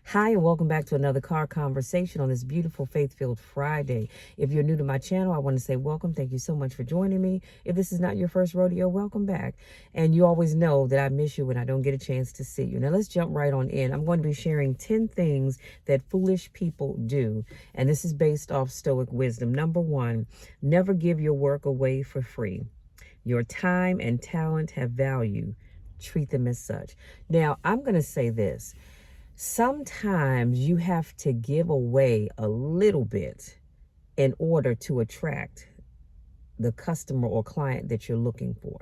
Hi, and welcome back to another car conversation on this beautiful faith-filled Friday. If you're new to my channel, I want to say welcome. Thank you so much for joining me. If this is not your first rodeo, welcome back. And you always know that I miss you when I don't get a chance to see you. Now, let's jump right on in. I'm going to be sharing 10 things that foolish people do. And this is based off Stoic wisdom. Number one, never give your work away for free. Your time and talent have value. Treat them as such. Now, I'm going to say this. Sometimes you have to give away a little bit in order to attract the customer or client that you're looking for.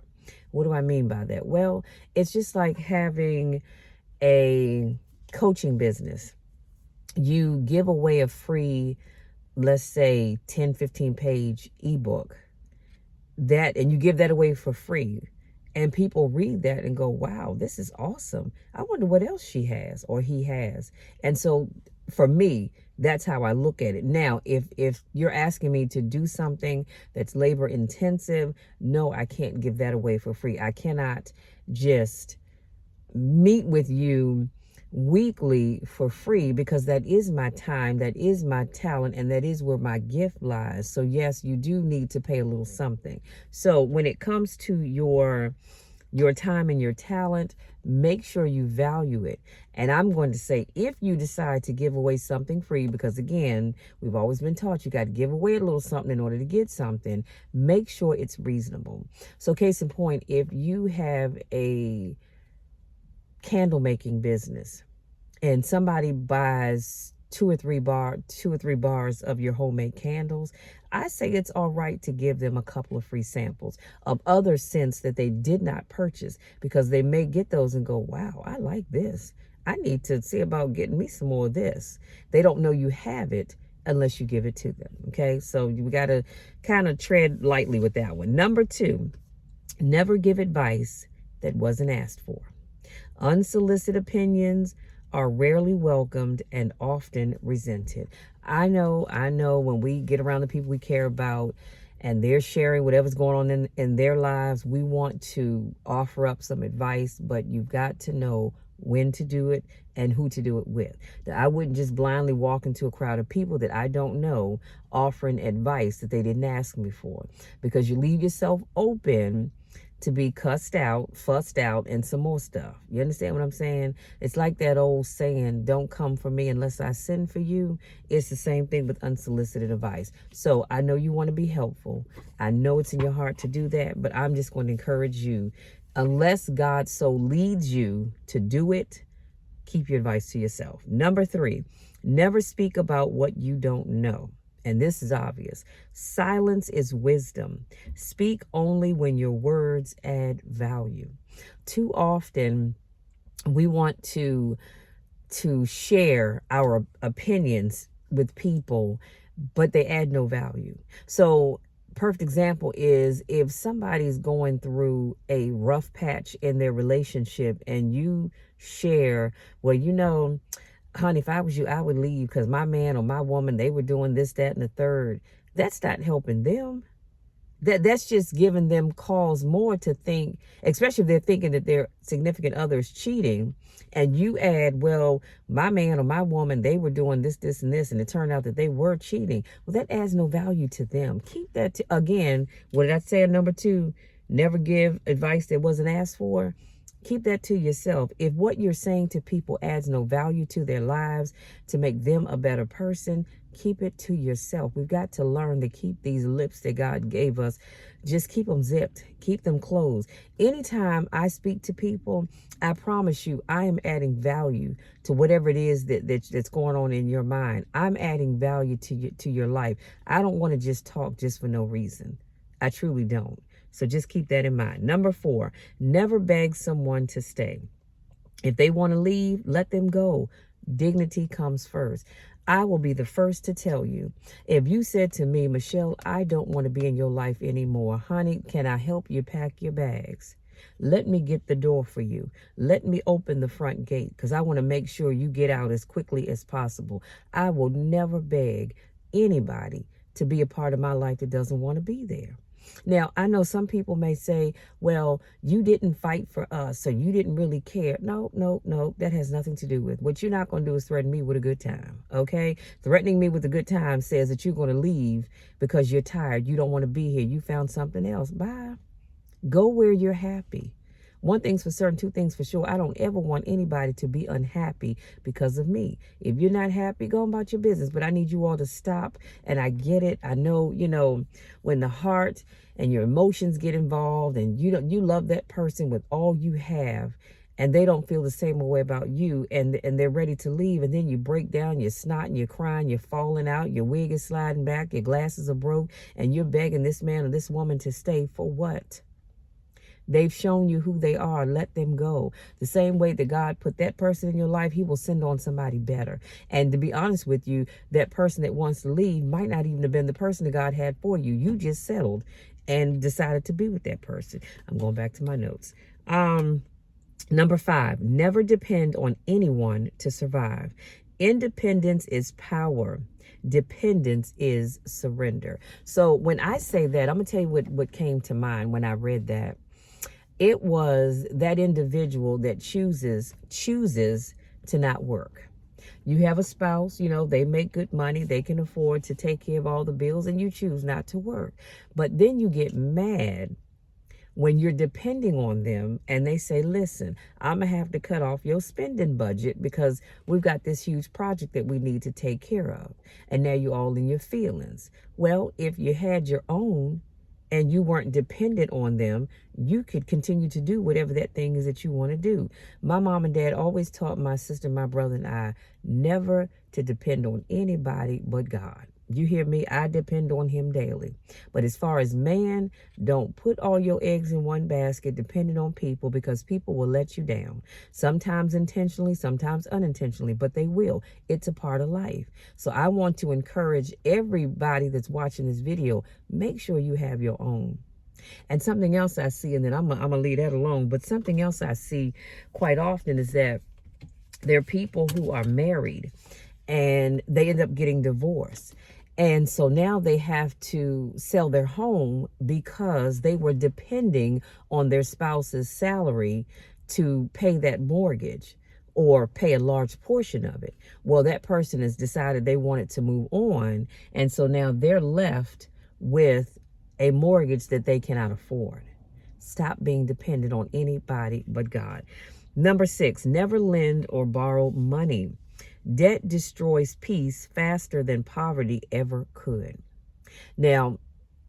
What do I mean by that? Well, it's just like having a coaching business. You give away a free, let's say 10, 15 page ebook and you give that away for free. And people read that and go, wow, this is awesome. I wonder what else she has or he has. And so for me, that's how I look at it. Now, if you're asking me to do something that's labor intensive, no, I can't give that away for free. I cannot just meet with you weekly for free, because that is my time, that is my talent, and that is where my gift lies. So yes, you do need to pay a little something. So when it comes to your time and your talent, make sure you value it. And I'm going to say, if you decide to give away something free, because again, we've always been taught you got to give away a little something in order to get something, make sure it's reasonable. So case in point, if you have a candle making business and somebody buys two or three bars of your homemade candles, I say it's all right to give them a couple of free samples of other scents that they did not purchase, because they may get those and go, wow, I like this. I need to see about getting me some more of this. They don't know you have it unless you give it to them. Okay, so we got to kind of tread lightly with that one. Number two, never give advice that wasn't asked for. Unsolicited opinions are rarely welcomed and often resented. I know when we get around the people we care about and they're sharing whatever's going on in their lives, we want to offer up some advice, but you've got to know when to do it and who to do it with. I wouldn't just blindly walk into a crowd of people that I don't know offering advice that they didn't ask me for, because you leave yourself open to be cussed out, fussed out, and some more stuff. You understand what I'm saying? It's like that old saying, don't come for me unless I send for you. It's the same thing with unsolicited advice. So I know you want to be helpful. I know it's in your heart to do that, but I'm just going to encourage you, unless God so leads you to do it, keep your advice to yourself. Number three, never speak about what you don't know. And this is obvious. Silence is wisdom. Speak only when your words add value. Too often, we want to share our opinions with people, but they add no value. So, perfect example is if somebody's going through a rough patch in their relationship and you share, well, honey, if I was you, I would leave because my man or my woman, they were doing this, that, and the third. That's not helping them. That's just giving them cause more to think, especially if they're thinking that their significant other is cheating. And you add, well, my man or my woman, they were doing this, this, and this, and it turned out that they were cheating. Well, that adds no value to them. Keep that, again, what did I say? Number two, never give advice that wasn't asked for. Keep that to yourself. If what you're saying to people adds no value to their lives, to make them a better person, keep it to yourself. We've got to learn to keep these lips that God gave us, just keep them zipped, keep them closed. Anytime I speak to people, I promise you, I am adding value to whatever it is that's going on in your mind. I'm adding value to your life. I don't want to just talk just for no reason. I truly don't. So just keep that in mind. Number four, never beg someone to stay. If they want to leave, let them go. Dignity comes first. I will be the first to tell you, if you said to me, Michelle, I don't want to be in your life anymore. Honey, can I help you pack your bags? Let me get the door for you. Let me open the front gate, because I want to make sure you get out as quickly as possible. I will never beg anybody to be a part of my life that doesn't want to be there. Now, I know some people may say, well, you didn't fight for us, so you didn't really care. No, no, no, that has nothing to do with. What you're not going to do is threaten me with a good time, okay? Threatening me with a good time says that you're going to leave because you're tired. You don't want to be here. You found something else. Bye. Go where you're happy. One thing's for certain, two things for sure. I don't ever want anybody to be unhappy because of me. If you're not happy, go about your business. But I need you all to stop. And I get it. I know, when the heart and your emotions get involved and you love that person with all you have, and they don't feel the same way about you, and they're ready to leave, and then you break down, you're snotting, you're crying, you're falling out, your wig is sliding back, your glasses are broke, and you're begging this man or this woman to stay for what? They've shown you who they are. Let them go. The same way that God put that person in your life, he will send on somebody better. And to be honest with you, that person that wants to leave might not even have been the person that God had for you. You just settled and decided to be with that person. I'm going back to my notes. Number 5, never depend on anyone to survive. Independence is power. Dependence is surrender. So when I say that, I'm going to tell you what came to mind when I read that. It was that individual that chooses to not work. You have a spouse, they make good money, they can afford to take care of all the bills, and you choose not to work. But then you get mad when you're depending on them and they say, listen, I'm going to have to cut off your spending budget because we've got this huge project that we need to take care of. And now you're all in your feelings. Well, if you had your own and you weren't dependent on them, you could continue to do whatever that thing is that you want to do. My mom and dad always taught my sister, my brother, and I never to depend on anybody but God. You hear me? I depend on him daily. But as far as man, don't put all your eggs in one basket depending on people, because people will let you down. Sometimes intentionally, sometimes unintentionally, but they will. It's a part of life. So I want to encourage everybody that's watching this video, make sure you have your own. And something else I see, and then I'm going to leave that alone, but something else I see quite often is that there are people who are married and they end up getting divorced. And so now they have to sell their home because they were depending on their spouse's salary to pay that mortgage or pay a large portion of it. Well, that person has decided they wanted to move on. And so now they're left with a mortgage that they cannot afford. Stop being dependent on anybody but God. Number 6, never lend or borrow money. Debt destroys peace faster than poverty ever could. Now,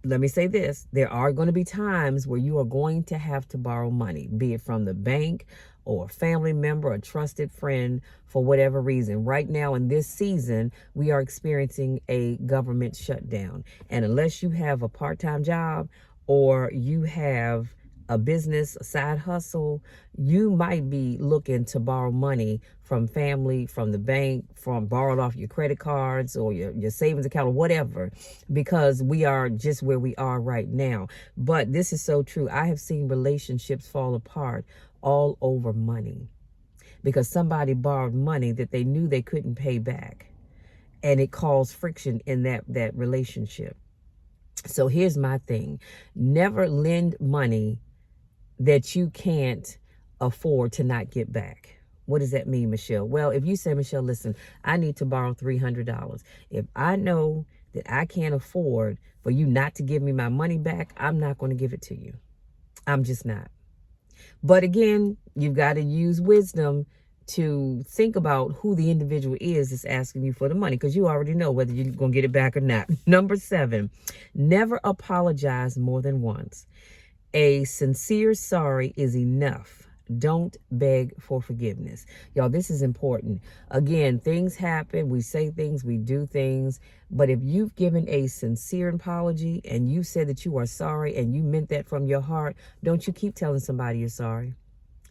let me say this. There are going to be times where you are going to have to borrow money, be it from the bank or a family member, a trusted friend, for whatever reason. Right now in this season, we are experiencing a government shutdown. And unless you have a part-time job or you have a business, a side hustle, you might be looking to borrow money from family, from the bank, from borrowed off your credit cards or your savings account or whatever, because we are just where we are right now. But this is so true. I have seen relationships fall apart all over money because somebody borrowed money that they knew they couldn't pay back, and it caused friction in that relationship. So here's my thing. Never lend money that you can't afford to not get back. What does that mean, Michelle? Well, if you say, Michelle, listen, I need to borrow $300. If I know that I can't afford for you not to give me my money back, I'm not going to give it to you. I'm just not. But again, you've got to use wisdom to think about who the individual is that's asking you for the money, because you already know whether you're going to get it back or not. Number 7, never apologize more than once. A sincere sorry is enough. Don't beg for forgiveness. Y'all, this is important. Again, things happen. We say things, we do things. But if you've given a sincere apology and you said that you are sorry and you meant that from your heart, don't you keep telling somebody you're sorry.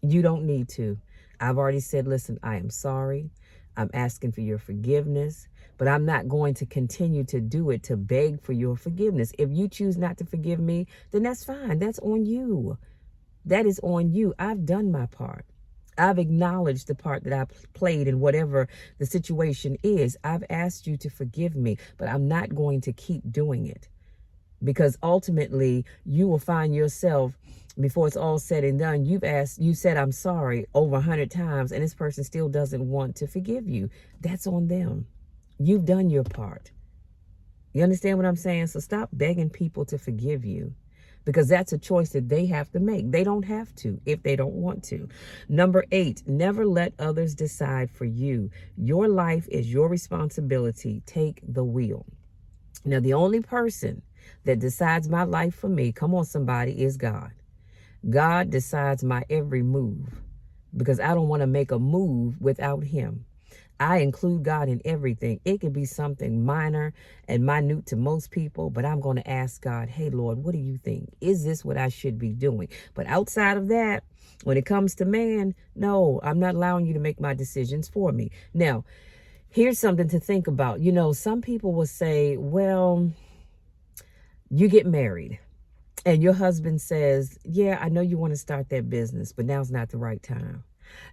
You don't need to. I've already said, listen, I am sorry. I'm asking for your forgiveness, but I'm not going to continue to do it to beg for your forgiveness. If you choose not to forgive me, then that's fine. That's on you. That is on you. I've done my part. I've acknowledged the part that I played in whatever the situation is. I've asked you to forgive me, but I'm not going to keep doing it. because ultimately you will find yourself, before it's all said and done, you said I'm sorry over 100 times, and this person still doesn't want to forgive you. That's on them. You've done your part. You understand what I'm saying? So stop begging people to forgive you, because that's a choice that they have to make. They don't have to if they don't want to. Number 8, never let others decide for you. Your life is your responsibility. Take the wheel. Now, the only person that decides my life for me, come on somebody, is God. God decides my every move, because I don't want to make a move without him. I include God in everything. It could be something minor and minute to most people, but I'm going to ask God, hey, Lord, what do you think? Is this what I should be doing? But outside of that, when it comes to man, no, I'm not allowing you to make my decisions for me. Now, here's something to think about. You know, some people will say, well, you get married and your husband says, yeah, I know you want to start that business, but now's not the right time.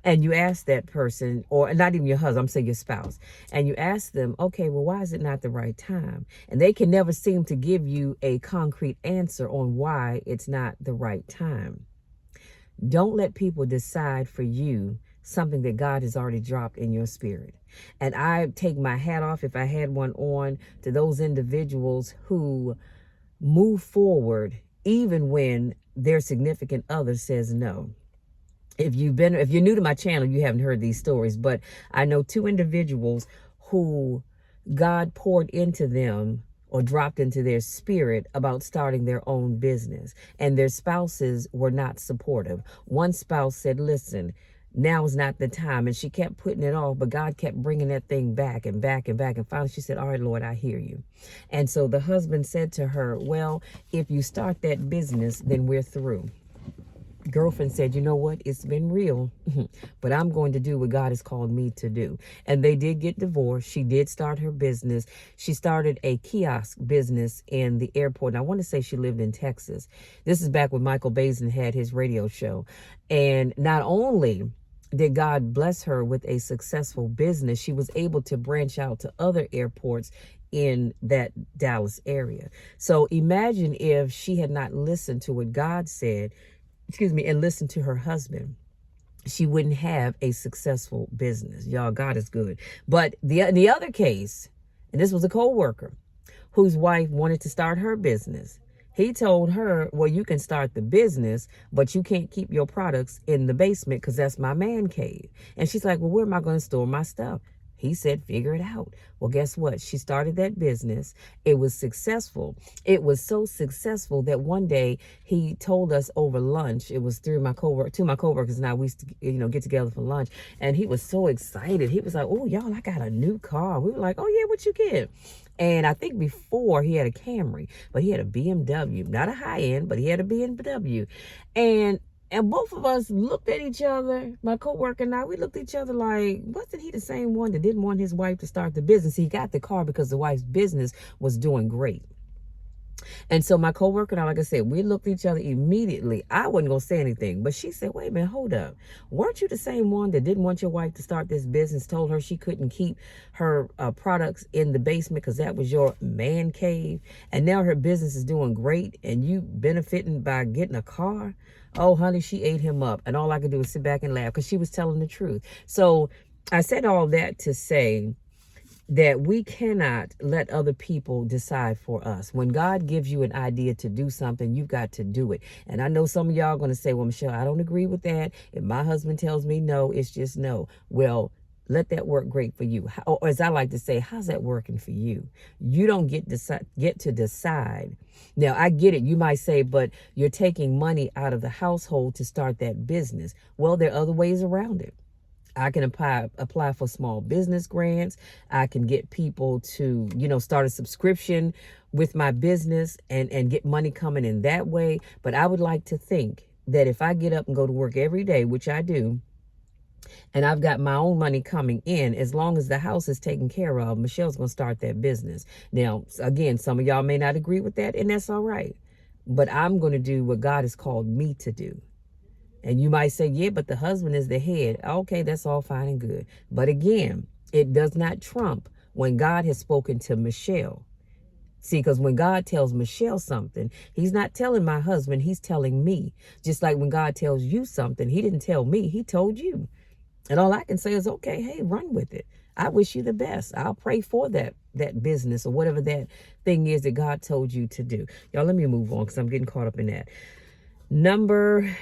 And you ask that person, or not even your husband, I'm saying your spouse, and you ask them, okay, well, why is it not the right time? And they can never seem to give you a concrete answer on why it's not the right time. Don't let people decide for you something that God has already dropped in your spirit. And I take my hat off, if I had one on, to those individuals who move forward even when their significant other says no. If you're new to my channel, you haven't heard these stories, but I know 2 individuals who God poured into them or dropped into their spirit about starting their own business, and their spouses were not supportive. One spouse said, listen, now is not the time. And she kept putting it off, but God kept bringing that thing back and back and back. And finally she said, all right, Lord, I hear you. And so the husband said to her, well, if you start that business, then we're through. Girlfriend said, you know what, it's been real, but I'm going to do what God has called me to do. And they did get divorced. She did start her business. She started a kiosk business in the airport. And I want to say she lived in Texas. This is back when Michael Bazin had his radio show. And not only did God bless her with a successful business, she was able to branch out to other airports in that Dallas area. So imagine if she had not listened to what God said, and listen to her husband, she wouldn't have a successful business. Y'all, God is good. But the other case, and this was a co-worker whose wife wanted to start her business. He told her, well, you can start the business, but you can't keep your products in the basement because that's my man cave. And she's like, well, where am I going to store my stuff? He said, figure it out. Well, guess what? She started that business. It was successful. It was so successful that one day he told us over lunch. It was through my coworkers and I, we used to, get together for lunch. And he was so excited. He was like, oh, y'all, I got a new car. We were like, oh, yeah, what you get? And I think before he had a Camry, but he had a BMW, not a high end, but he had a BMW. And both of us looked at each other, my coworker and I, we looked at each other like, wasn't he the same one that didn't want his wife to start the business? He got the car because the wife's business was doing great. And so my coworker and I, like I said, we looked at each other immediately. I wasn't going to say anything, but she said, wait a minute, hold up. Weren't you the same one that didn't want your wife to start this business, told her she couldn't keep her products in the basement because that was your man cave? And now her business is doing great and you benefiting by getting a car? Oh, honey, she ate him up. And all I could do was sit back and laugh because she was telling the truth. So I said all that to say that we cannot let other people decide for us. When God gives you an idea to do something, you've got to do it. And I know some of y'all are going to say, well, Michelle, I don't agree with that. If my husband tells me no, it's just no. Well, let that work great for you. Or as I like to say, how's that working for you? You don't get to decide. Now, I get it. You might say, but you're taking money out of the household to start that business. Well, there are other ways around it. I can apply for small business grants. I can get people to, start a subscription with my business and get money coming in that way. But I would like to think that if I get up and go to work every day, which I do, and I've got my own money coming in, as long as the house is taken care of, Michelle's going to start that business. Now, again, some of y'all may not agree with that, and that's all right. But I'm going to do what God has called me to do. And you might say, yeah, but the husband is the head. Okay, that's all fine and good. But again, it does not trump when God has spoken to Michelle. See, because when God tells Michelle something, he's not telling my husband, he's telling me. Just like when God tells you something, he didn't tell me, he told you. And all I can say is, okay, hey, run with it. I wish you the best. I'll pray for that business or whatever that thing is that God told you to do. Y'all, let me move on because I'm getting caught up in that. Number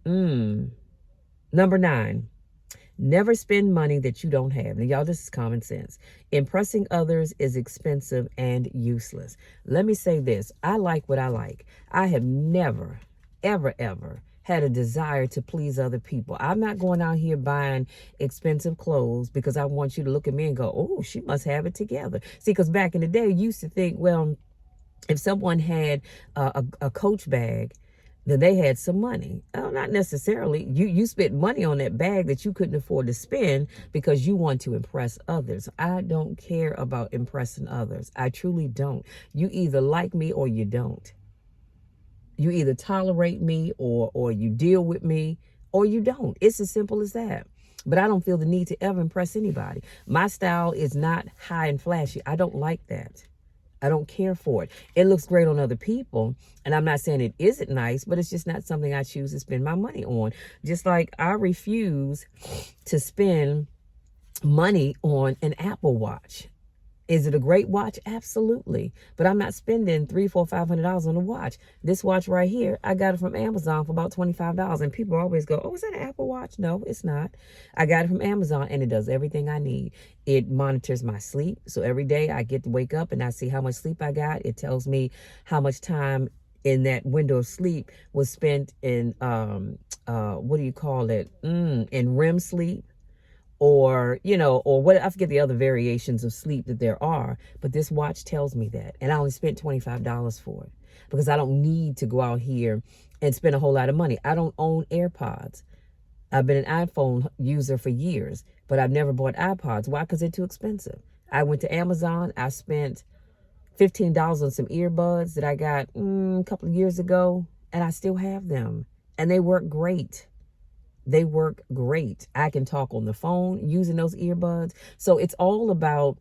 9. Never spend money that you don't have. Now, y'all, this is common sense. Impressing others is expensive and useless. Let me say this. I like what I like. I have never, ever had a desire to please other people. I'm not going out here buying expensive clothes because I want you to look at me and go, oh, she must have it together. See, because back in the day, you used to think, well, if someone had a Coach bag, then they had some money. Oh, not necessarily. You spent money on that bag that you couldn't afford to spend because you want to impress others. I don't care about impressing others. I truly don't. You either like me or you don't. You either tolerate me or you deal with me or you don't. It's as simple as that. But I don't feel the need to ever impress anybody. My style is not high and flashy. I don't like that. I don't care for it. It looks great on other people. And I'm not saying it isn't nice, but it's just not something I choose to spend my money on. Just like I refuse to spend money on an Apple Watch. Is it a great watch? Absolutely. But I'm not spending $300, $400, $500 on a watch. This watch right here, I got it from Amazon for about $25. And people always go, oh, is that an Apple Watch? No, it's not. I got it from Amazon and it does everything I need. It monitors my sleep. So every day I get to wake up and I see how much sleep I got. It tells me how much time in that window of sleep was spent in, what do you call it? In REM sleep. Or what, I forget the other variations of sleep that there are, but this watch tells me that. And I only spent $25 for it because I don't need to go out here and spend a whole lot of money. I don't own AirPods. I've been an iPhone user for years, but I've never bought iPods. Why? Because they're too expensive. I went to Amazon. I spent $15 on some earbuds that I got a couple of years ago, and I still have them. And they work great. They work great. I can talk on the phone using those earbuds. So it's all about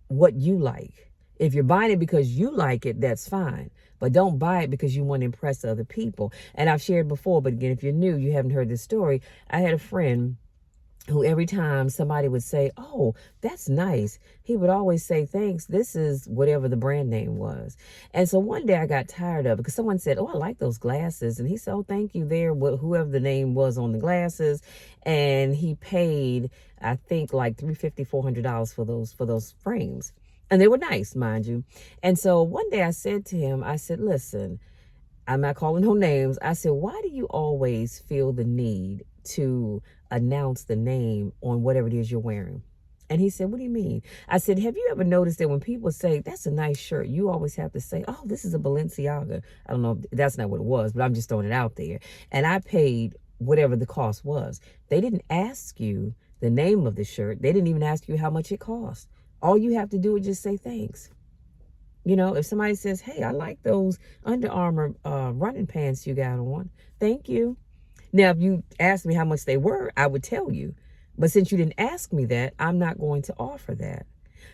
what you like. If you're buying it because you like it, that's fine. But don't buy it because you want to impress other people. And I've shared before, but again, if you're new, you haven't heard this story. I had a friend who every time somebody would say, oh, that's nice, he would always say, thanks, this is whatever the brand name was. And so one day I got tired of it because someone said, oh, I like those glasses. And he said, oh, thank you there, whoever the name was on the glasses. And he paid, I think, like $350, $400 for those frames. And they were nice, mind you. And so one day I said to him, I said, listen, I'm not calling no names. I said, why do you always feel the need to announce the name on whatever it is you're wearing? And he said, what do you mean? I said, have you ever noticed that when people say, that's a nice shirt, you always have to say, oh, this is a Balenciaga. I don't know if that's not what it was, but I'm just throwing it out there. And I paid whatever the cost was. They didn't ask you the name of the shirt. They didn't even ask you how much it cost. All you have to do is just say thanks. If somebody says, hey, I like those Under Armour running pants you got on, thank you. Now, if you asked me how much they were, I would tell you. But since you didn't ask me that, I'm not going to offer that.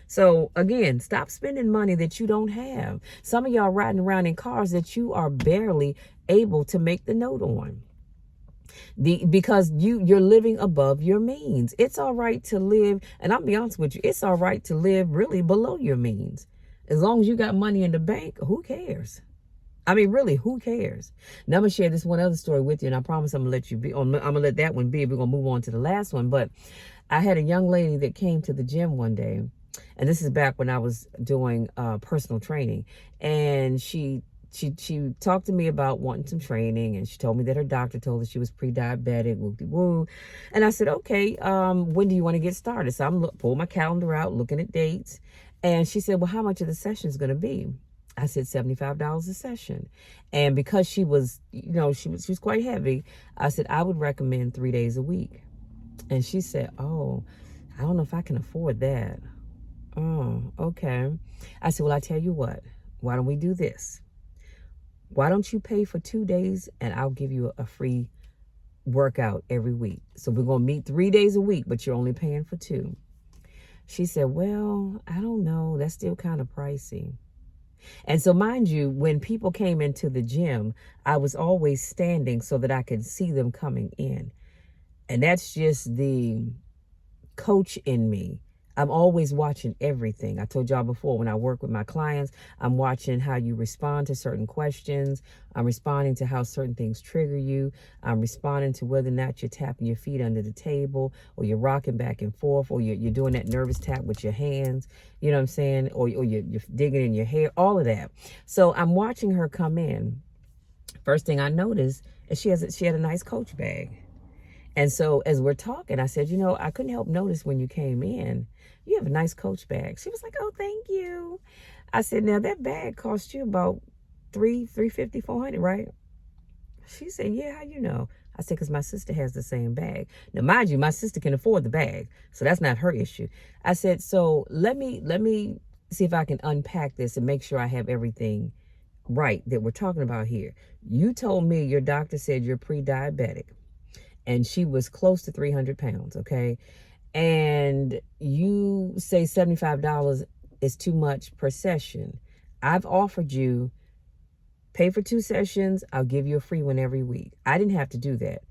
So, again, stop spending money that you don't have. Some of y'all riding around in cars that you are barely able to make the note on. Because you're living above your means. It's all right to live, and I'll be honest with you, it's all right to live really below your means. As long as you got money in the bank, who cares? I mean, really, who cares? Now, I'm going to share this one other story with you, and I promise I'm going to let you be. I'm going to let that one be. We're going to move on to the last one. But I had a young lady that came to the gym one day, and this is back when I was doing personal training, and she talked to me about wanting some training, and she told me that her doctor told her she was pre-diabetic, woo-de-woo. And I said, okay, when do you want to get started? So I'm pull my calendar out, looking at dates. And she said, well, how much of the session is going to be? I said, $75 a session. And because she was, she was quite heavy, I said, I would recommend 3 days a week. And she said, oh, I don't know if I can afford that. Oh, okay. I said, well, I tell you what, why don't we do this? Why don't you pay for 2 days and I'll give you a free workout every week. So we're going to meet 3 days a week, but you're only paying for 2. She said, well, I don't know. That's still kind of pricey. And so, mind you, when people came into the gym, I was always standing so that I could see them coming in. And that's just the coach in me. I'm always watching everything. I told y'all before, when I work with my clients, I'm watching how you respond to certain questions. I'm responding to how certain things trigger you. I'm responding to whether or not you're tapping your feet under the table, or you're rocking back and forth, or you're doing that nervous tap with your hands, you know what I'm saying? Or you're digging in your hair, all of that. So I'm watching her come in. First thing I noticed is she had a nice Coach bag. And so as we're talking, I said, I couldn't help notice when you came in, you have a nice Coach bag. She was like, oh, thank you. I said, now that bag cost you about $350, $400, right? She said, yeah, how you know? I said, because my sister has the same bag. Now, mind you, my sister can afford the bag, so that's not her issue. I said, so let me see if I can unpack this and make sure I have everything right that we're talking about here. You told me your doctor said you're pre-diabetic, and she was close to 300 pounds, okay? And you say $75 is too much per session. I've offered you, pay for 2 sessions, I'll give you a free one every week. I didn't have to do that,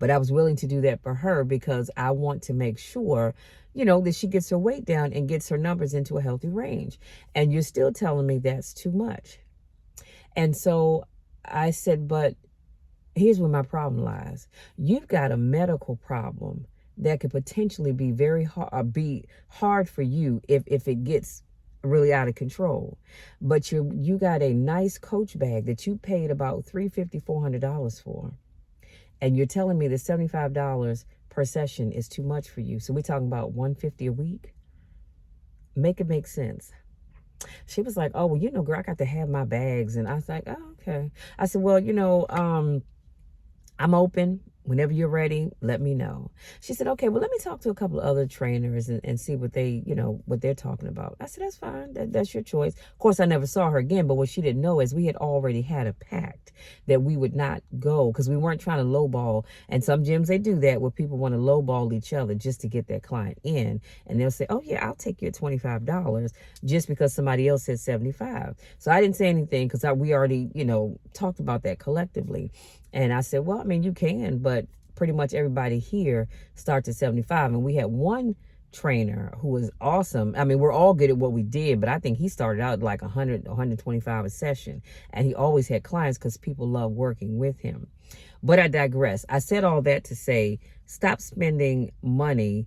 but I was willing to do that for her because I want to make sure, that she gets her weight down and gets her numbers into a healthy range. And you're still telling me that's too much. And so I said, but here's where my problem lies. You've got a medical problem that could potentially be be hard for you if it gets really out of control. But you got a nice Coach bag that you paid about $350, $400 for, and you're telling me that $75 per session is too much for you. So we're talking about $150 a week. Make it make sense. She was like, oh, well, girl, I got to have my bags. And I was like, oh, okay. I said, well, I'm open. Whenever you're ready, let me know. She said, okay, well, let me talk to a couple of other trainers and see what what they're talking about. I said, that's fine. That's your choice. Of course, I never saw her again, but what she didn't know is we had already had a pact that we would not go because we weren't trying to lowball. And some gyms, they do that where people want to lowball each other just to get that client in. And they'll say, oh, yeah, I'll take you at $25 just because somebody else said $75. So I didn't say anything because we already, talked about that collectively. And I said, well, I mean, you can, but pretty much everybody here starts at 75. And we had one trainer who was awesome. I mean, we're all good at what we did, but I think he started out like 100, 125 a session. And he always had clients because people love working with him. But I digress. I said all that to say, stop spending money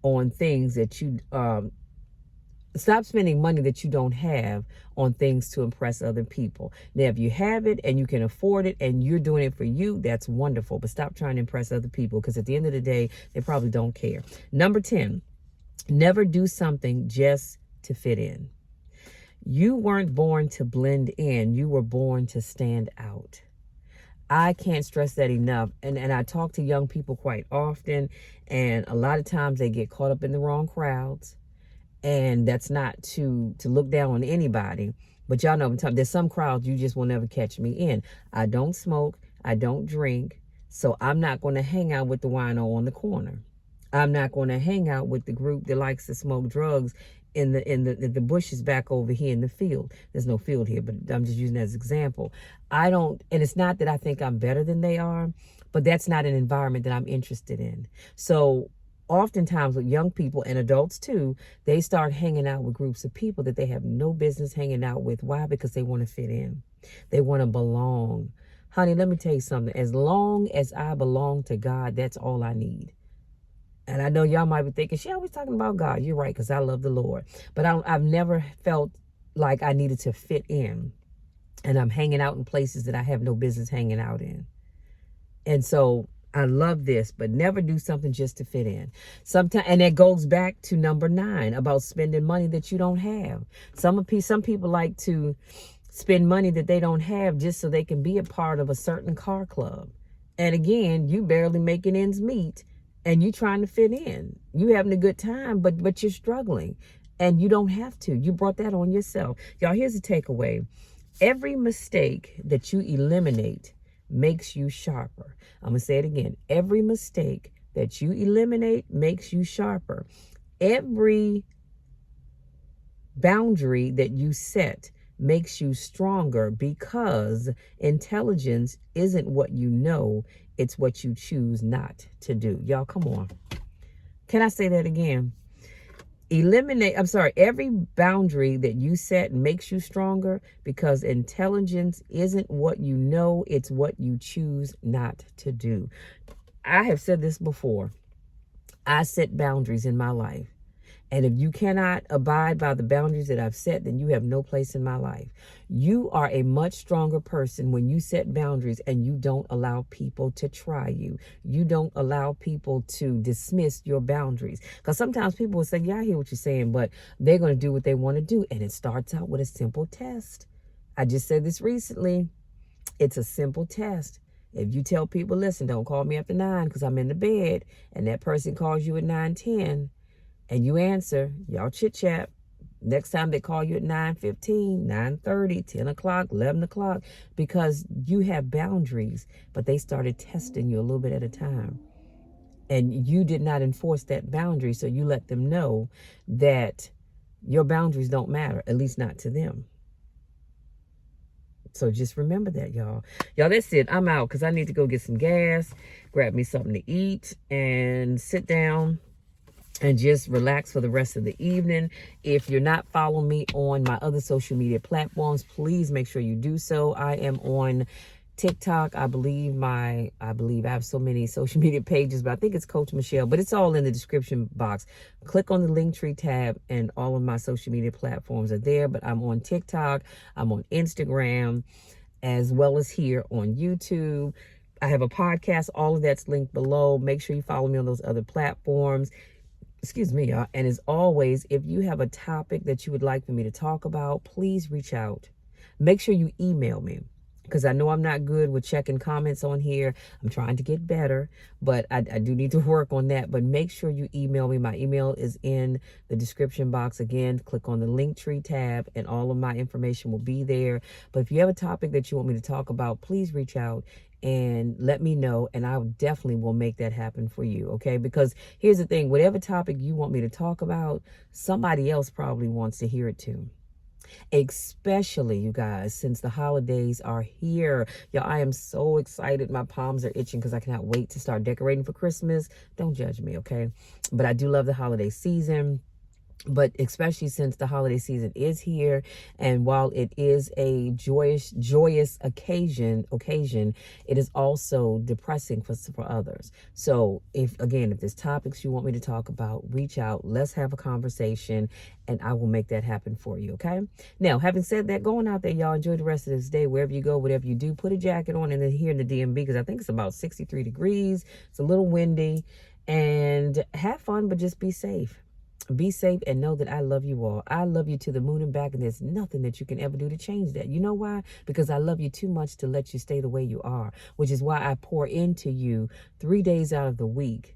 on things that stop spending money that you don't have on things to impress other people. Now, if you have it and you can afford it and you're doing it for you, that's wonderful. But stop trying to impress other people because at the end of the day, they probably don't care. Number 10, never do something just to fit in. You weren't born to blend in. You were born to stand out. I can't stress that enough. And I talk to young people quite often, and a lot of times they get caught up in the wrong crowds. And that's not to look down on anybody. But y'all know, there's some crowds you just will never catch me in. I don't smoke. I don't drink. So I'm not going to hang out with the wino on the corner. I'm not going to hang out with the group that likes to smoke drugs in the bushes back over here in the field. There's no field here, but I'm just using that as an example. And it's not that I think I'm better than they are, but that's not an environment that I'm interested in. So oftentimes with young people and adults too, they start hanging out with groups of people that they have no business hanging out with. Why? Because they want to fit in. They want to belong. Honey, let me tell you something. As long as I belong to God, that's all I need. And I know y'all might be thinking, she always talking about God. You're right, because I love the Lord. But I've never felt like I needed to fit in. And I'm hanging out in places that I have no business hanging out in. And so I love this, but never do something just to fit in. And that goes back to number 9 about spending money that you don't have. Some people like to spend money that they don't have just so they can be a part of a certain car club. And again, you barely making ends meet and you trying to fit in. You having a good time, but you're struggling and you don't have to. You brought that on yourself. Y'all, here's a takeaway. Every mistake that you eliminate makes you sharper. I'm going to say it again. Every mistake that you eliminate makes you sharper. Every boundary that you set makes you stronger because intelligence isn't what you know, it's what you choose not to do. Y'all, come on. Can I say that again? Every boundary that you set makes you stronger because intelligence isn't what you know, it's what you choose not to do. I have said this before. I set boundaries in my life. And if you cannot abide by the boundaries that I've set, then you have no place in my life. You are a much stronger person when you set boundaries and you don't allow people to try you. You don't allow people to dismiss your boundaries. Because sometimes people will say, yeah, I hear what you're saying, but they're going to do what they want to do. And it starts out with a simple test. I just said this recently. It's a simple test. If you tell people, listen, don't call me after 9 because I'm in the bed, and that person calls you at 9:10, and you answer, y'all chit chat. Next time they call you at 9:15, 9:30, 10 o'clock, 11 o'clock, because you have boundaries, but they started testing you a little bit at a time. And you did not enforce that boundary, so you let them know that your boundaries don't matter, at least not to them. So just remember that, y'all. Y'all, that's it. I'm out because I need to go get some gas, grab me something to eat, and sit down and just relax for the rest of the evening. If you're not following me on my other social media platforms, please make sure you do so. I am on TikTok. I believe I have so many social media pages, but I think it's Coach Michelle, but it's all in the description box. Click on the Linktree tab and all of my social media platforms are there, but I'm on TikTok, I'm on Instagram, as well as here on YouTube. I have a podcast. All of that's linked below. Make sure you follow me on those other platforms. Excuse me, y'all. And as always, if you have a topic that you would like for me to talk about, please reach out. Make sure you email me because I know I'm not good with checking comments on here. I'm trying to get better, but I do need to work on that. But make sure you email me. My email is in the description box. Again, click on the Linktree tab and all of my information will be there. But if you have a topic that you want me to talk about, please reach out and let me know, and I definitely will make that happen for you, okay? Because here's the thing, whatever topic you want me to talk about, somebody else probably wants to hear it too. Especially, you guys, since the holidays are here. Y'all, I am so excited. My palms are itching because I cannot wait to start decorating for Christmas. Don't judge me, okay? But I do love the holiday season. But especially since the holiday season is here, and while it is a joyous occasion, it is also depressing for others. So if there's topics you want me to talk about, reach out, let's have a conversation, and I will make that happen for you, okay? Now, having said that, going out there, y'all, enjoy the rest of this day, wherever you go, whatever you do, put a jacket on, and then here in the DMV, because I think it's about 63 degrees, it's a little windy, and have fun, but just be safe. Be safe and know that I love you all. I love you to the moon and back, and there's nothing that you can ever do to change that. You know why? Because I love you too much to let you stay the way you are, which is why I pour into you 3 days out of the week,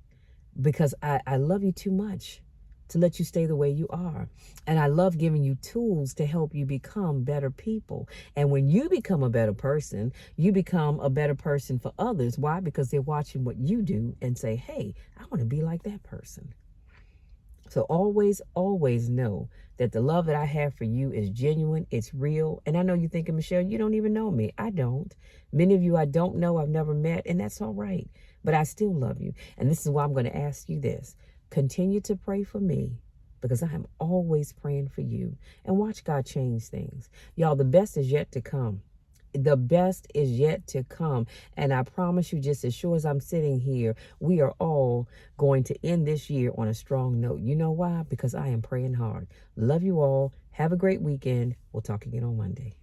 because I love you too much to let you stay the way you are. And I love giving you tools to help you become better people. And when you become a better person, you become a better person for others. Why? Because they're watching what you do and say, hey, I want to be like that person. So always, always know that the love that I have for you is genuine, it's real. And I know you're thinking, Michelle, you don't even know me. I don't. Many of you I don't know, I've never met, and that's all right. But I still love you. And this is why I'm going to ask you this. Continue to pray for me, because I am always praying for you. And watch God change things. Y'all, the best is yet to come. The best is yet to come. And I promise you, just as sure as I'm sitting here, we are all going to end this year on a strong note. You know why? Because I am praying hard. Love you all. Have a great weekend. We'll talk again on Monday.